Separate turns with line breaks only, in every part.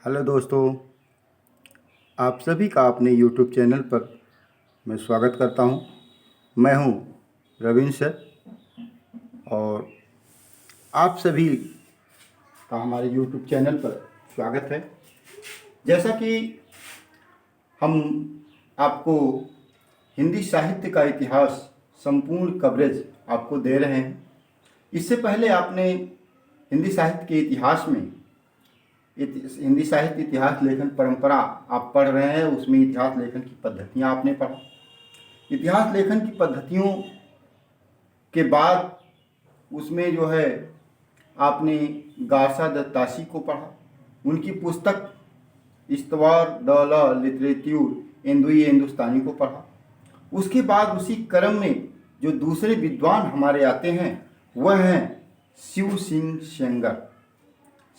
Hello दोस्तों, आप सभी का अपने यूट्यूब चैनल पर मैं स्वागत करता हूं। मैं हूं रविंद्र सर और आप सभी का हमारे यूट्यूब चैनल पर स्वागत है। जैसा कि हम आपको हिंदी साहित्य का इतिहास संपूर्ण कवरेज आपको दे रहे हैं। इससे पहले आपने हिंदी साहित्य के इतिहास में हिंदी साहित्य इतिहास लेखन परंपरा आप पढ़ रहे हैं, उसमें इतिहास लेखन की पद्धतियाँ आपने पढ़ा। इतिहास लेखन की पद्धतियों के बाद उसमें जो है आपने गासा दत्तासी को पढ़ा, उनकी पुस्तक इस्तवार दौला लिटरेच्योर हिंदुई हिंदुस्तानी को पढ़ा। उसके बाद उसी क्रम में जो दूसरे विद्वान हमारे आते हैं वह हैं शिव सिंह सेंगर।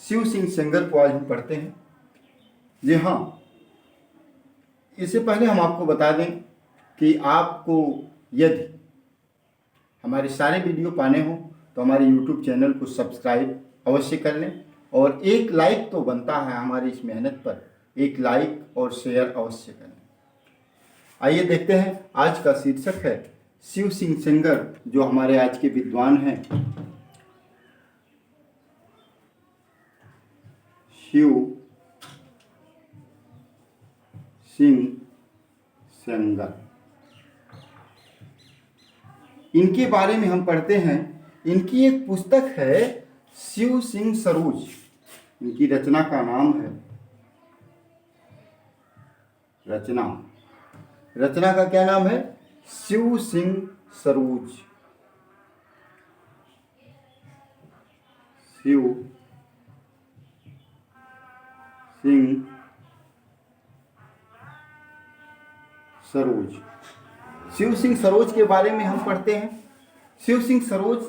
शिव सिंह सेंगर को आज हम पढ़ते हैं। जी हाँ, इससे पहले हम आपको बता दें कि आपको यदि हमारे सारे वीडियो पाने हो तो हमारे YouTube चैनल को सब्सक्राइब अवश्य कर लें और एक लाइक तो बनता है हमारी इस मेहनत पर, एक लाइक और शेयर अवश्य करें। आइए देखते हैं, आज का शीर्षक है शिव सिंह सेंगर, जो हमारे आज के विद्वान हैं शिव सिंह सेंगर। इनके बारे में हम पढ़ते हैं। इनकी एक पुस्तक है शिव सिंह सरोज। इनकी रचना का नाम है रचना का क्या नाम है? शिव सिंह सरोज। शिव सिंह सरोज। शिव सिंह सरोज के बारे में हम पढ़ते हैं। शिव सिंह सरोज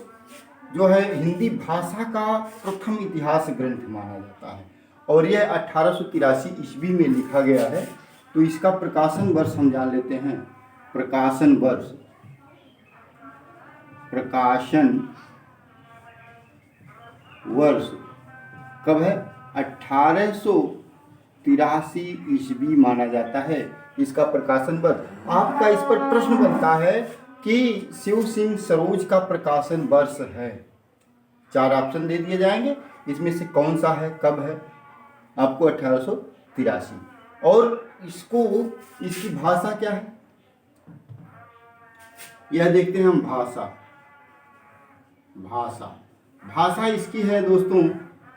जो है हिंदी भाषा का प्रथम इतिहास ग्रंथ माना जाता है और यह 1883 ईस्वी में लिखा गया है। तो इसका प्रकाशन वर्ष हम जान लेते हैं। प्रकाशन वर्ष कब है? 1883 ईस्वी माना जाता है इसका प्रकाशन वर्ष। आपका इस पर प्रश्न बनता है कि शिव सिंह सरोज का प्रकाशन वर्ष है। 4 ऑप्शन दे दिए जाएंगे, इसमें से कौन सा है, कब है? आपको 1883। और इसकी भाषा क्या है यह देखते हैं हम। भाषा इसकी है दोस्तों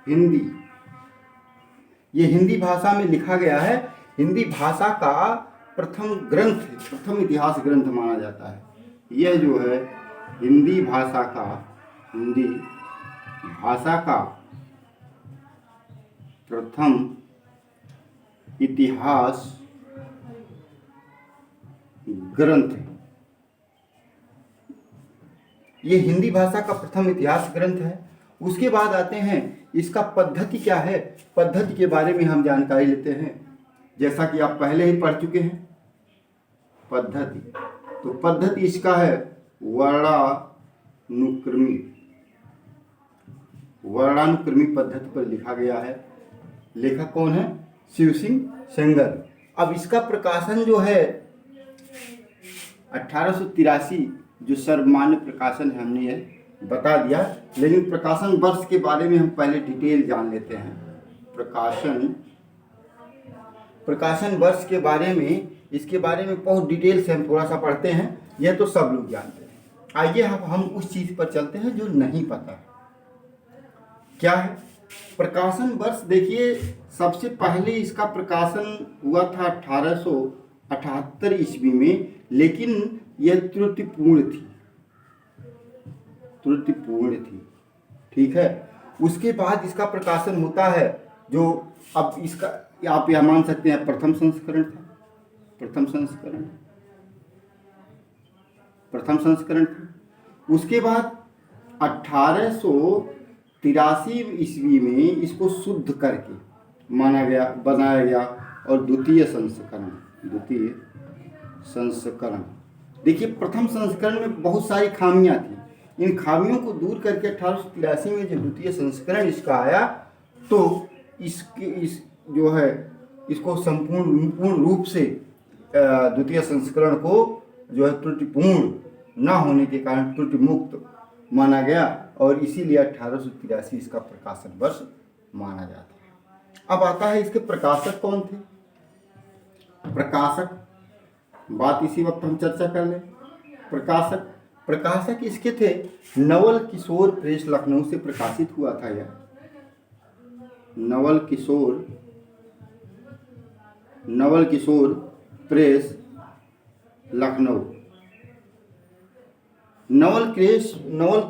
हिंदी। ये हिंदी भाषा में लिखा गया है। हिंदी भाषा का प्रथम इतिहास ग्रंथ माना जाता है। यह जो है हिंदी भाषा का प्रथम इतिहास ग्रंथ है। ये हिंदी भाषा का प्रथम इतिहास ग्रंथ है। उसके बाद आते हैं इसका पद्धति क्या है। पद्धति के बारे में हम जानकारी लेते हैं, जैसा कि आप पहले ही पढ़ चुके हैं। पद्धति इसका है वर्णानुक्रमी पद्धति पर लिखा गया है। लेखक कौन है? शिव सिंह सेंगर। अब इसका प्रकाशन जो है 1883 जो सर्वमान्य प्रकाशन है, हमने ये बता दिया। लेकिन प्रकाशन वर्ष के बारे में हम पहले डिटेल जान लेते हैं। प्रकाशन वर्ष के बारे में, इसके बारे में बहुत डिटेल से हम थोड़ा सा पढ़ते हैं। यह तो सब लोग जानते हैं। आइए हम उस चीज़ पर चलते हैं जो नहीं पता क्या है। प्रकाशन वर्ष देखिए, सबसे पहले इसका प्रकाशन हुआ था 1878 ईस्वी में, लेकिन यह त्रुटिपूर्ण थी। ठीक है। उसके बाद इसका प्रकाशन होता है जो अब इसका आप यह मान सकते हैं प्रथम संस्करण था। उसके बाद 1883 ईस्वी में इसको शुद्ध करके बनाया गया और द्वितीय संस्करण। देखिए, प्रथम संस्करण में बहुत सारी खामियां थी। इन खामियों को दूर करके 1883 में जब द्वितीय संस्करण इसका आया तो जो है इसको पूर्ण रूप से द्वितीय संस्करण को जो है त्रुटिपूर्ण न होने के कारण त्रुटि मुक्त माना गया और इसीलिए 1883 इसका प्रकाशन वर्ष माना जाता है। अब आता है इसके प्रकाशक कौन थे। प्रकाशक बात इसी वक्त हम चर्चा कर लें। प्रकाशक इसके थे नवल किशोर प्रेस लखनऊ से प्रकाशित हुआ था। यह नवल किशोर प्रेस लखनऊ, नवल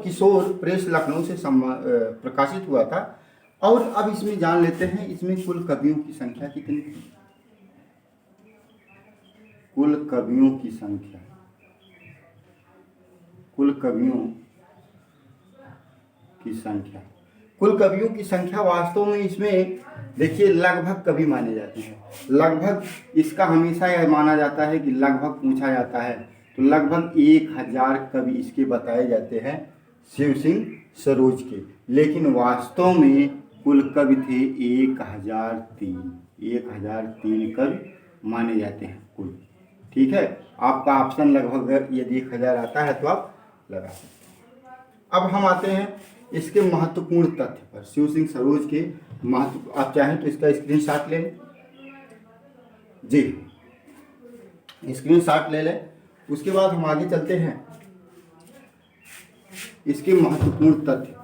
किशोर प्रेस लखनऊ से प्रकाशित हुआ था। और अब इसमें जान लेते हैं इसमें कुल कवियों की संख्या कितनी थी। कुल कवियों की संख्या वास्तव में इसमें देखिए लगभग कवि माने जाते हैं। लगभग इसका हमेशा यह माना जाता है कि लगभग पूछा जाता है तो लगभग 1000 कवि इसके बताए जाते हैं शिव सिंह सरोज के, लेकिन वास्तव में कुल कवि थे 1003 कवि माने जाते हैं कुल। ठीक है, आपका ऑप्शन लगभग यदि 1000 आता है तो आप लगा सकते हैं। अब हम आते हैं इसके महत्वपूर्ण तथ्य पर, शिव सिंह सरोज के महत्व। आप चाहें तो इसका स्क्रीनशॉट ले लें। जी, स्क्रीनशॉट ले लें। उसके बाद हम आगे चलते हैं इसके महत्वपूर्ण तथ्य।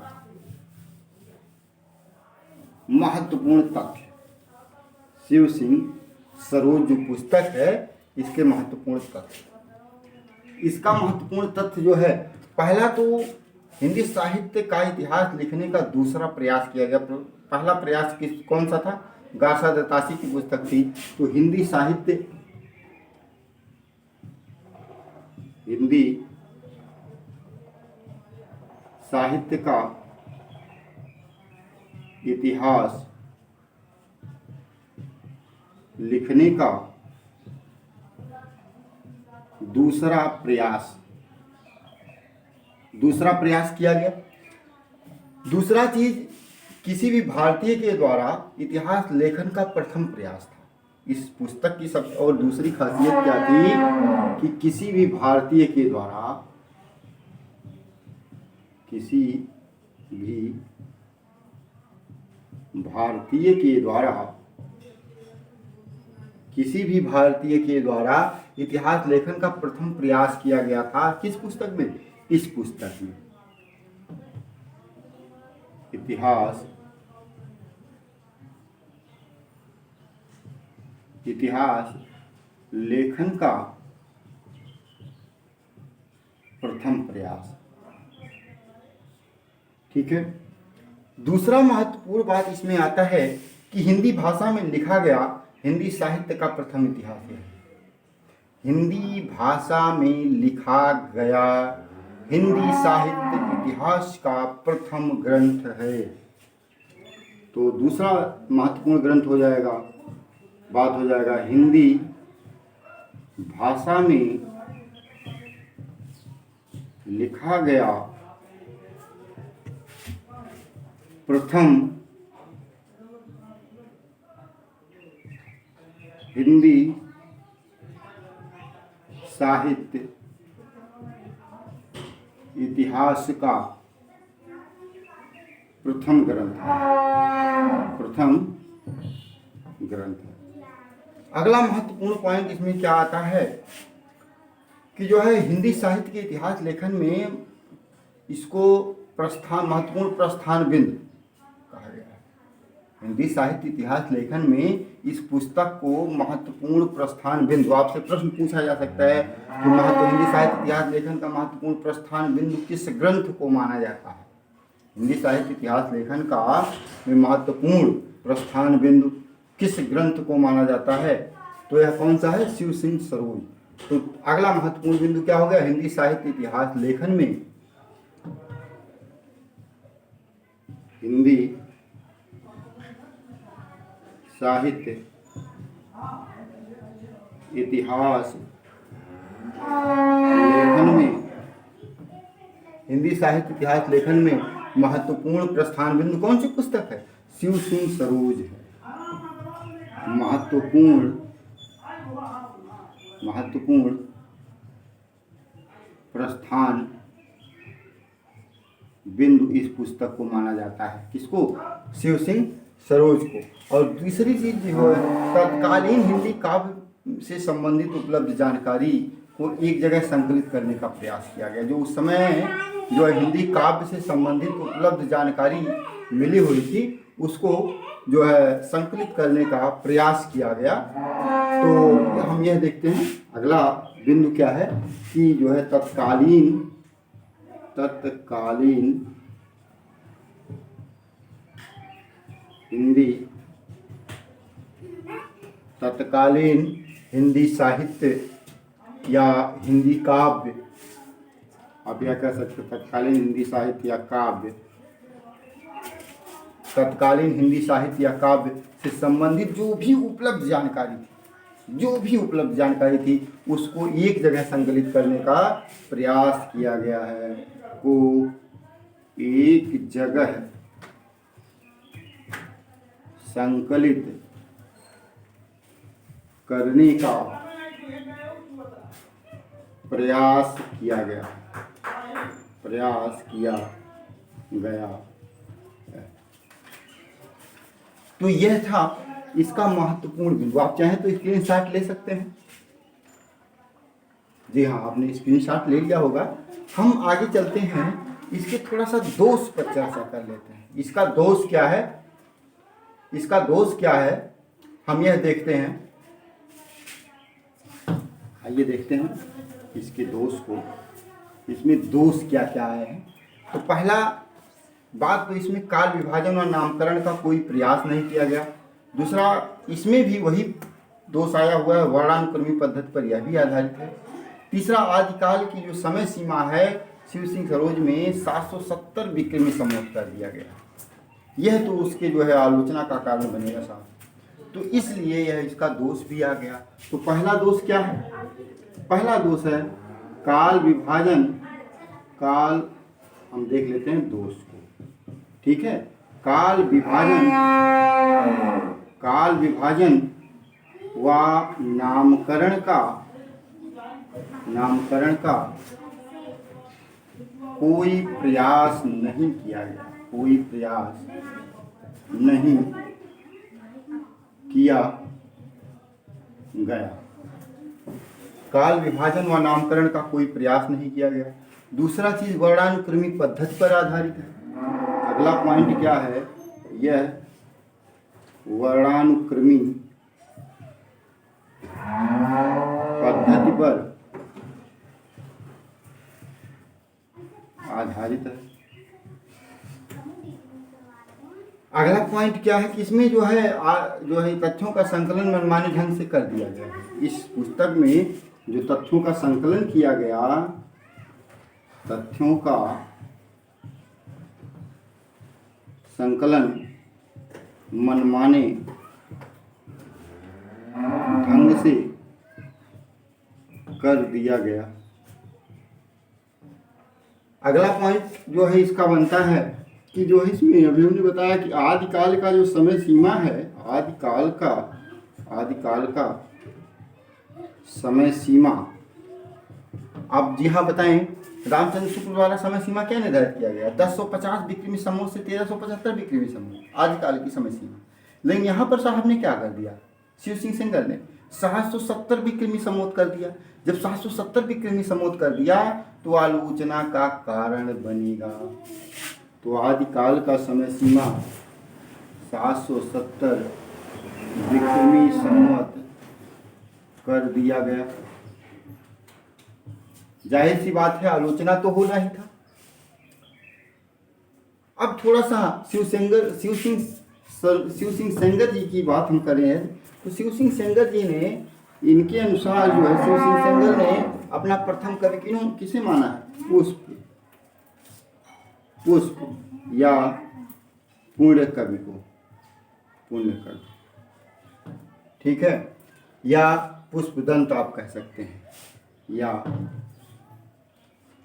शिव सिंह सरोज जो पुस्तक है इसके महत्वपूर्ण तथ्य। इसका महत्वपूर्ण तथ्य जो है, पहला तो हिंदी साहित्य का इतिहास लिखने का दूसरा प्रयास किया गया। पहला प्रयास कौन सा था? गासा दत्तासी की पुस्तक थी। तो हिंदी साहित्य का इतिहास लिखने का दूसरा प्रयास किया गया। दूसरा चीज, किसी भी भारतीय के द्वारा इतिहास लेखन का प्रथम प्रयास था इस पुस्तक की। सब और दूसरी खासियत क्या थी कि किसी भी भारतीय के द्वारा इतिहास लेखन का प्रथम प्रयास किया गया था। किस पुस्तक में? इस पुस्तक में इतिहास लेखन का प्रथम प्रयास। ठीक है। दूसरा महत्वपूर्ण बात इसमें आता है कि हिंदी भाषा में लिखा गया हिंदी साहित्य का प्रथम इतिहास है। हिंदी भाषा में लिखा गया हिंदी साहित्य इतिहास का प्रथम ग्रंथ है। तो दूसरा महत्वपूर्ण ग्रंथ हो जाएगा हिंदी भाषा में लिखा गया प्रथम हिंदी साहित्य इतिहास का प्रथम ग्रंथ है। अगला महत्वपूर्ण पॉइंट इसमें क्या आता है कि जो है हिंदी साहित्य के इतिहास लेखन में इसको महत्वपूर्ण प्रस्थान बिंदु कहा गया है। हिंदी साहित्य इतिहास लेखन में इस पुस्तक को महत्वपूर्ण प्रस्थान बिंदु, आपसे प्रश्न पूछा जा सकता है कि हिंदी साहित्य इतिहास लेखन का महत्वपूर्ण प्रस्थान बिंदु किस ग्रंथ को माना जाता है? हिंदी साहित्य इतिहास लेखन का महत्वपूर्ण प्रस्थान बिंदु किस ग्रंथ को माना जाता है? तो यह कौन सा है? शिव सिंह सरोज। तो अगला महत्वपूर्ण बिंदु क्या हो गया? हिंदी साहित्य इतिहास लेखन में हिंदी साहित्य इतिहास लेखन में महत्वपूर्ण प्रस्थान बिंदु कौन सी पुस्तक है? शिव सिंह सरोज है। महत्वपूर्ण प्रस्थान बिंदु इस पुस्तक को माना जाता है। किसको? शिव सिंह सरोज को। और दूसरी चीज जो है, तत्कालीन हिंदी काव्य से संबंधित उपलब्ध जानकारी को एक जगह संकलित करने का प्रयास किया गया। जो उस समय जो है हिंदी काव्य से संबंधित उपलब्ध जानकारी मिली हुई थी, उसको जो है संकलित करने का प्रयास किया गया। तो हम यह देखते हैं, अगला बिंदु क्या है कि जो है तत्कालीन हिंदी साहित्य या हिंदी काव्य, आप यह कह सकते हैं तत्कालीन हिंदी साहित्य या काव्य, तत्कालीन हिंदी साहित्य या काव्य से संबंधित जो भी उपलब्ध जानकारी थी उसको एक जगह संकलित करने का प्रयास किया गया है। को एक जगह संकलित करने का प्रयास किया गया तो यह था इसका महत्वपूर्ण बिंदु। आप चाहें तो स्क्रीनशॉट ले सकते हैं। जी हाँ, आपने स्क्रीनशॉट ले लिया होगा। हम आगे चलते हैं, इसके थोड़ा सा दोष पर चर्चा कर लेते हैं। इसका दोष क्या है हम यह देखते हैं। आइए देखते हैं इसके दोष को, इसमें दोष क्या क्या है। तो पहला बात तो इसमें काल विभाजन और नामकरण का कोई प्रयास नहीं किया गया। दूसरा, इसमें भी वही दोष आया हुआ है, वर्णानुक्रमी पद्धति पर यह भी आधारित है। तीसरा, आदिकाल की जो समय सीमा है शिव सिंह सरोज में 770 विक्रमी संवत कर दिया गया। यह तो उसके जो है आलोचना का कारण बनेगा साहब, तो इसलिए यह इसका दोष भी आ गया। तो पहला दोष क्या है? पहला दोष है काल विभाजन। हम देख लेते हैं दोष को, ठीक है। काल विभाजन व नामकरण का कोई प्रयास नहीं किया गया। काल विभाजन व नामकरण का कोई प्रयास नहीं किया गया। दूसरा चीज वर्णानुक्रमी पद्धति पर आधारित है। अगला पॉइंट क्या है? यह वर्णानुक्रमी पद्धति पर आधारित है। अगला पॉइंट क्या है कि इसमें जो है तथ्यों का संकलन मनमाने ढंग से कर दिया गया है। इस पुस्तक में जो तथ्यों का संकलन किया गया, तथ्यों का संकलन मनमाने ढंग से कर दिया गया। अगला पॉइंट जो है इसका बनता है कि जो है इसमें अभी हमने बताया कि आदिकाल का जो समय सीमा है, आदिकाल का समय सीमा, आप जी हाँ बताएं, रामचंद्र शुक्ल द्वारा समय सीमा क्या निर्धारित किया गया? 1050 विक्रमी संवत से 1375 विक्रमी संवत, आदिकाल की समय सीमा। लेकिन यहाँ पर साहब ने क्या कर दिया? शिव सिंह सेंगर ने 770 विक्रमी संवत कर दिया। जब 770 विक्रमी संवत कर दिया तो आलोचना का कारण बनेगा। तो आदिकाल का समय सीमा 770 विक्रमी संवत कर दिया गया। जाहिर सी बात है, आलोचना तो होना ही था। अब थोड़ा सा शिव सिंह सेंगर जी की बात हम करें तो शिव सिंह सेंगर जी ने, इनके अनुसार जो है शिव सिंह सेंगर ने अपना प्रथम कवि किसे माना है? पुष्प या पूर्ण कवि को, ठीक है, या पुष्पदंत आप कह सकते हैं, या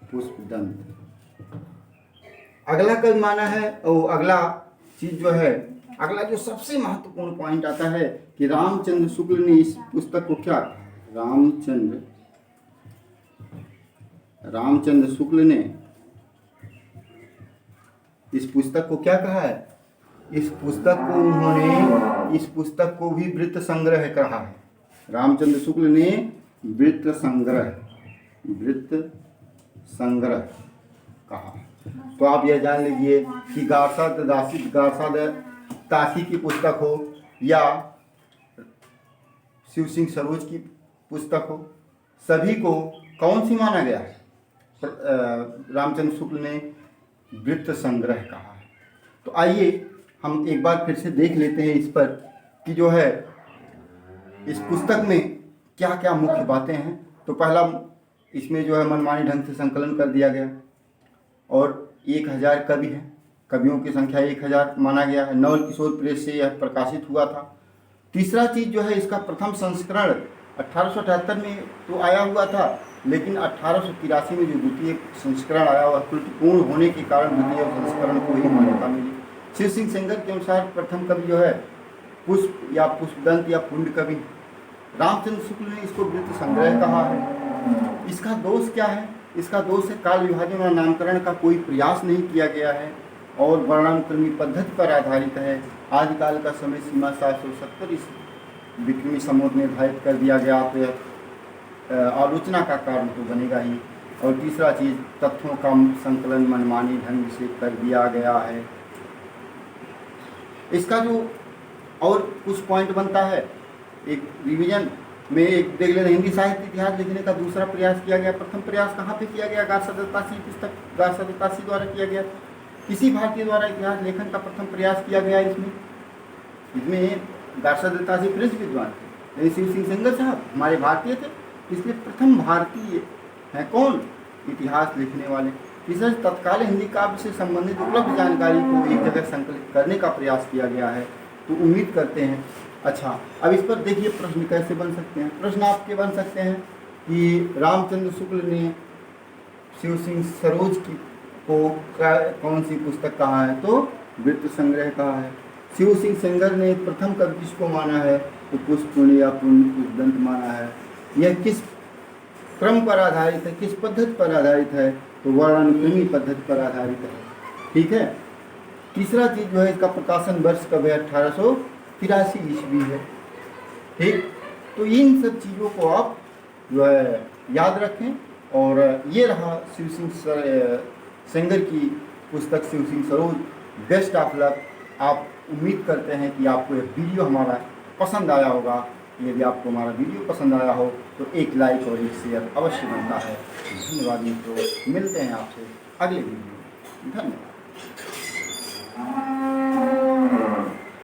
पुष्पदंत। अगला कवि माना है, और अगला चीज जो है अगला जो सबसे महत्वपूर्ण पॉइंट आता है कि रामचंद्र शुक्ल ने इस पुस्तक को क्या कहा। रामचंद्र शुक्ल ने इस पुस्तक को क्या कहा है। इस पुस्तक को उन्होंने, इस पुस्तक को भी वृत्त संग्रह कहा है। रामचंद्र शुक्ल ने वृत्त संग्रह कहा। तो आप यह जान लीजिए कि तासी की पुस्तक हो या शिव सिंह सरोज की पुस्तक हो, सभी को कौन सी माना गया है। रामचंद्र शुक्ल ने वृत्त संग्रह कहा है। तो आइए हम एक बार फिर से देख लेते हैं इस पर कि जो है इस पुस्तक में क्या क्या मुख्य बातें हैं। तो पहला, इसमें जो है मनमानी ढंग से संकलन कर दिया गया और 1000 कवि हैं, कवियों की संख्या 1000 माना गया है। नवल किशोर प्रेस से यह प्रकाशित हुआ था। तीसरा चीज़ जो है, इसका प्रथम संस्करण 1878 में तो आया हुआ था, लेकिन 1883 में जो द्वितीय संस्करण आया वह त्रुटिपूर्ण होने के कारण द्वितीय संस्करण को ही मान्यता मिली। शिव सिंह सेंगर के अनुसार प्रथम कवि जो है पुष्प या पुष्पदंत या पुण्य कवि। रामचंद्र शुक्ल ने इसको वृत्त संग्रह कहा है। इसका दोष क्या है। इसका दोष है काल विभाजन और नामकरण का कोई प्रयास नहीं किया गया है और वर्णानुक्रमी पद्धति पर आधारित है। आदिकाल का समय सीमा 770 ईस्वी विक्रमी संवत निर्धारित कर दिया गया, तो यह आलोचना का कारण तो बनेगा ही। और तीसरा चीज़, तथ्यों का संकलन मनमानी ढंग से कर दिया गया है। इसका जो और कुछ पॉइंट बनता है, एक रिवीजन में एक देख लेना, हिंदी साहित्य इतिहास लिखने का दूसरा प्रयास किया गया। प्रथम प्रयास कहाँ पे किया गया। गारसा दत्तासी पुस्तक गारसा दत्तासी द्वारा किया गया। किसी भारतीय द्वारा इतिहास लेखन का प्रथम प्रयास किया गया। इसमें गारसा दत्तासी फ्रेंच विद्वान थे, शिव सिंह सेंगर साहब हमारे भारतीय थे, इसलिए प्रथम भारतीय हैं कौन, इतिहास लिखने वाले। तीसरा, तत्काल हिंदी काव्य से संबंधित उपलब्ध जानकारी को एक जगह संकलित करने का प्रयास किया गया है। तो उम्मीद करते हैं। अच्छा, अब इस पर देखिए प्रश्न कैसे बन सकते हैं। प्रश्न आपके बन सकते हैं कि रामचंद्र शुक्ल ने शिव सिंह सरोज की को कौन सी पुस्तक कहा है, तो वृत्त संग्रह कहा है। शिव सिंह सेंगर ने प्रथम कवि किसको माना है, तो पुष्पपुण्य या पुष्पदंत माना है। यह किस क्रम पर आधारित है, किस पद्धति पर आधारित है, तो वर्णानुक्रमी पद्धति पर आधारित है। ठीक है। तीसरा चीज़ जो है, इसका प्रकाशन वर्ष कब है, 1883 ईस्वी है। ठीक। तो इन सब चीज़ों को आप जो है याद रखें। और ये रहा शिव सिंह सेंगर की पुस्तक Shiv Singh Saroj. Best of luck. आप उम्मीद करते हैं कि आपको यह वीडियो हमारा पसंद आया होगा। यदि आपको हमारा वीडियो पसंद आया हो तो एक लाइक और एक शेयर अवश्य बनता है। धन्यवाद मित्रों, मिलते हैं आपसे अगले वीडियो में। धन्यवाद।